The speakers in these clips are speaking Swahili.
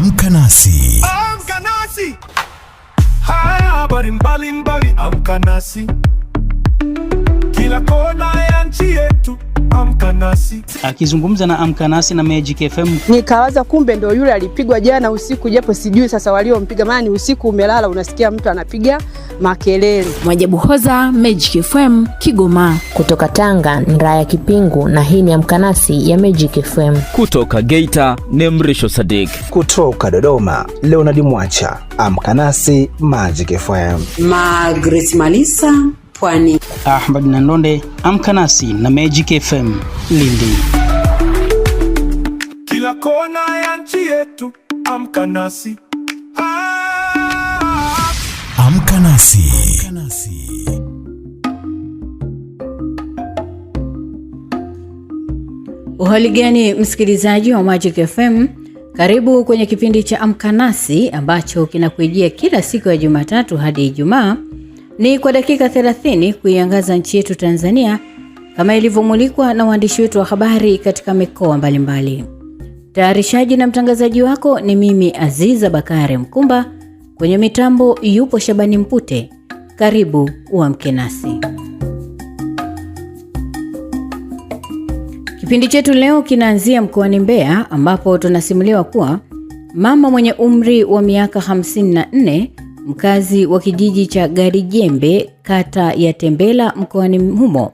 Amka nasi. Amka nasi. Haya habari mbalimbali, amka nasi. Kila kona ya nchi yetu, amka nasi. Akizungumza na Amka Nasi na Magic FM, nikawaza kumbe ndio yule alipigwa jana usiku, japo sijui sasa waliompiga, maana ni usiku umelala unasikia mtu anapiga makelele. Mwajabu Hoza, Magic FM, Kigoma. Kutoka Tanga, Nraya Kipingu, na hii ni Amka Nasi ya Magic FM. Kutoka Geita, Nemrisho Sadik. Kutoka Dodoma, Leonard Mwacha, Amka Nasi Magic FM. Margaret Malisa, Pwani. Ahmad Nandonde, Amka Nasi na Magic FM, Lindi. Kila kona ya nchi yetu, amka nasi. Amka nasi. Uhali gani msikilizaji wa Magic FM? Karibu kwenye kipindi cha Amka Nasi ambacho kinakujia kila siku ya Jumatatu hadi Ijumaa. Ni kwa dakika 30 kuiangaza nchi yetu Tanzania kama ilivyomulikwa na waandishi wetu wa habari katika mikoa mbalimbali. Tayarishaji na mtangazaji wako ni mimi Aziza Bakari Mkumba. Kwenye mitambo yupo Shabani Mpute. Karibu uamke nasi. Kipindi chetu leo kinaanzia mkoani Mbeya ambapo tunasimuliwa kuwa mama mwenye umri wa miaka 54, mkazi wa kijiji cha Garijembe, kata ya Tembela mkoani humo,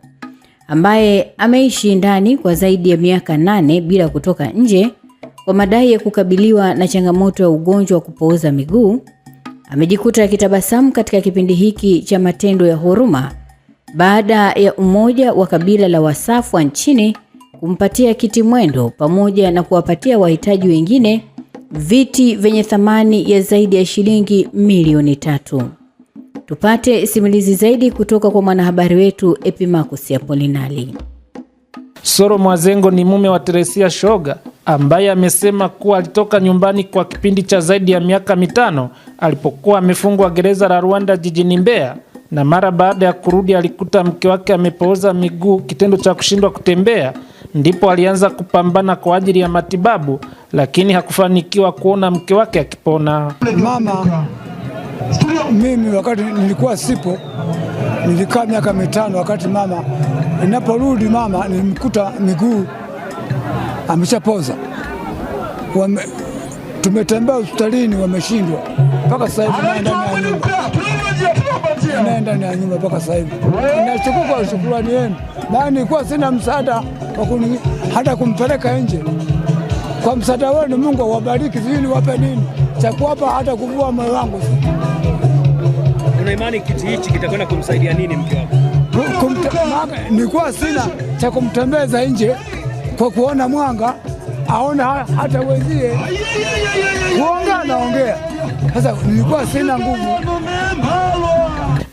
ambaye ameishi ndani kwa zaidi ya miaka 8 bila kutoka nje kwa madai ya kukabiliwa na changamoto ya ugonjwa wa kupooza miguu, amejikuta akitabasamu katika kipindi hiki cha matendo ya huruma baada ya umoja wa kabila la Wasafwa nchini kumpatia kiti mwendo pamoja na kuwapatia wahitaji wengine viti vyenye thamani ya zaidi ya shilingi milioni 3. Tupate simulizi zaidi kutoka kwa mwanahabari wetu Epimakus Apolinali. Soro Mwazengo ni mume wa Teresia Shoga ambaye amesema kuwa alitoka nyumbani kwa kipindi cha zaidi ya miaka 5 alipokuwa amefungwa gereza la Rwanda jijini Mbeya, na mara baada ya kurudi alikuta mke wake amepooza miguu, kitendo cha kushindwa kutembea. Ndipo alianza kupambana kwa ajili ya matibabu, lakini hakufanikiwa kuona mke wake akipona. Mama, mimi wakati nilikuwa sipo, nilikaa miaka 5. Wakati mama inaporudi, mama nilimkuta miguu ameshapoza. Tumetembea hospitalini, wameshindwa. Mpaka sasa hivi naenda ndani ya nyumba mpaka sasa hivi. Nashukuru, shukrani yenu. Maana nilikuwa sina msaada hata kumpeleka nje. Kwa msaada wenu Mungu awabariki, sijui niwape nini cha kuwapa hata kuvua moyo wangu. Una imani kiti hichi kitakwenda kumsaidia nini mke wako? Nilikuwa sina cha kumtembeza nje kwa kuona mwanga, aona hata wenzie kuongea naongea. Sasa nilikuwa sina nguvu.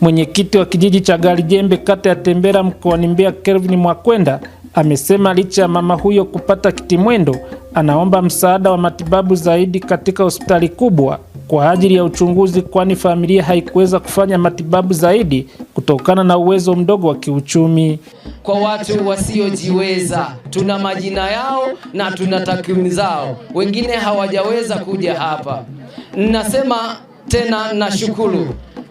Mwenyekiti wa kijiji cha Garijembe, kata ya Tembela mkoani Mbeya, Kelvin Mwakwenda, amesema licha ya mama huyo kupata kiti mwendo, anaomba msaada wa matibabu zaidi katika hospitali kubwa kwa ajili ya uchunguzi, kwani familia haikuweza kufanya matibabu zaidi kutokana na uwezo mdogo wa kiuchumi. Kwa watu wasiojiweza, tuna majina yao na tuna takwimu zao, wengine hawajaweza kuja hapa. Nasema tena nashukuru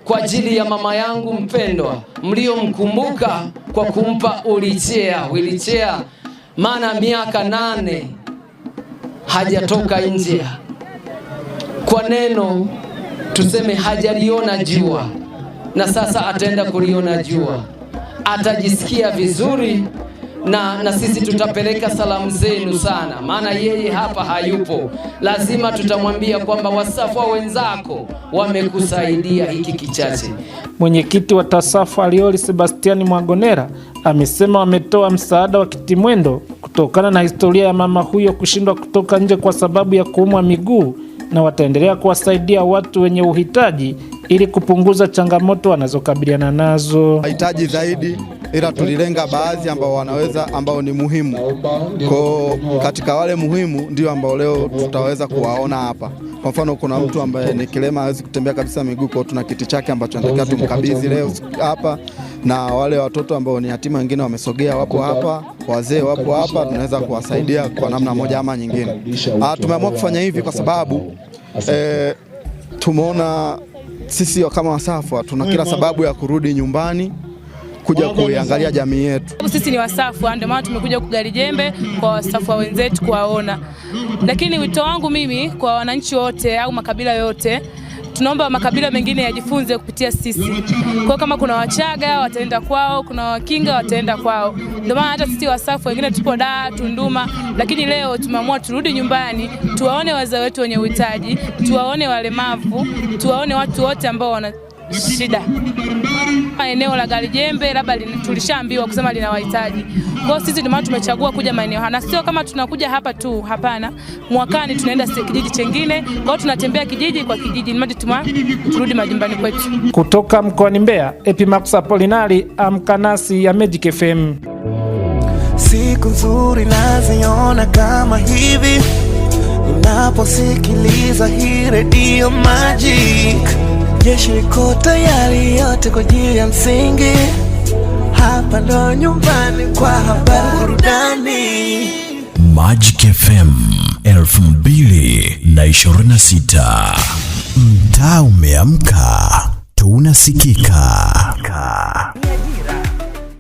kwa ajili ya mama yangu mpendwa mliomkumbuka kwa kumpa wheelchair, maana miaka 8 hajatoka nje. Kwa neno tuseme hajaliona jua, na sasa ataenda kuliona jua. Atajisikia vizuri, na sisi tutapeleka salamu zenu sana, maana yeye hapa hayupo. Lazima tutamwambia kwamba Wasafwa wenzako wamekusaidia hiki kichache. Mwenyekiti wa TASAFU Alioli Sebastiani Mwagonera amesema wametoa msaada wa kitimwendo kutokana na historia ya mama huyo kushindwa kutoka nje kwa sababu ya kuumwa miguu, na wataendelea kuwasaidia watu wenye uhitaji ili kupunguza changamoto wanazokabiliana nazo. Hitaji zaidi, ila tulilenga baadhi ambao ni muhimu. Kwa katika wale muhimu ndio ambao leo tutaweza kuwaona hapa. Kwa mfano kuna mtu ambaye ni kilema, hawezi kutembea kabisa miguu, kwa tuna kiti chake ambacho tunataka tumkabidhi leo hapa, na wale watoto ambao ni yatima wengine wamesogea wapo hapa, wazee wapo hapa, tunaweza kuwasaidia kwa namna moja ama nyingine. Tumeamua kufanya hivi kwa sababu tumeona sisi kama Wasafwa tuna kila sababu ya kurudi nyumbani kuja kuiangalia jamii yetu. Sisi ni Wasafwa, ndio maana tumekuja kugari jembe kwa Wasafwa wenzetu kuwaona. Lakini wito wangu mimi kwa wananchi wote au makabila yote, tunaomba makabila mengine yajifunze kupitia sisi. Kwa kama kuna Wachaga wataenda kwao, kuna Wakinga wataenda kwao. Ndio maana hata sisi Wasafwa wengine tupo Dar, Tunduma, lakini leo tumeamua turudi nyumbani, tuwaone wazee wetu wenye uhitaji, tuwaone walemavu, tuwaone watu wote ambao wana shida. Eneo la gari jembe labda tulishaambiwa kusema lina wahitaji. Kwa sisi ndio maana tumechagua kuja maeneo haya. Na sio kama tunakuja hapa tu, hapana. Mwakani tunaenda kijiji kingine. Kwa hiyo tunatembea kijiji kwa kijiji ili turudi majumbani kwetu. Kutoka mkoani Mbeya, Epimax Apolinari, Amka Nasi ya Magic FM. Siku nzuri naziona kama hivi ninaposikiliza hii Radio Magic. Jeshi liko tayari yote kwa ajili ya msingi. Hapa ndo nyumbani kwa habari burudani. Magic FM 2026. Mtaa umeamka, tunasikika.